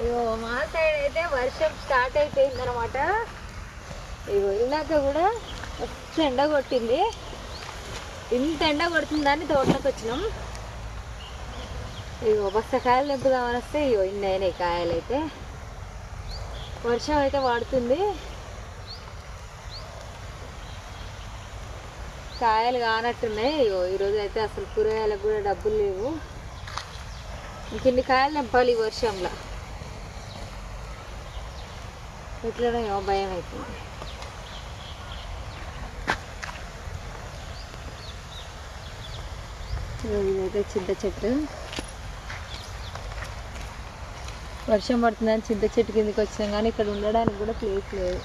ఇగో మా సైడ్ అయితే వర్షం స్టార్ట్ అయిపోయింది అనమాట. ఇగో ఇందాక కూడా మస్తు ఎండ కొట్టింది. ఇంత ఎండ కొడుతుందని తోటలోకి వచ్చినాం. ఇగో బస్తా కాయలు తెంపుదామని వస్తే ఇగో ఇన్ని అయినాయి కాయలు. అయితే వర్షం అయితే పడుతుంది, కాయలు కానట్టున్నాయి. ఇగో ఈరోజు అయితే అసలు కూరగాయలకు కూడా డబ్బులు లేవు. ఇంకిన్ని కాయలు తెంపాలి ఈ వర్షంలో. ఎట్లనో ఏమో భయం అవుతుంది. ఇదైతే చింత చెట్టు. వర్షం పడుతుందని చింత చెట్టు కిందకి వచ్చినాం, కానీ ఇక్కడ ఉండడానికి కూడా ప్లేస్ లేదు.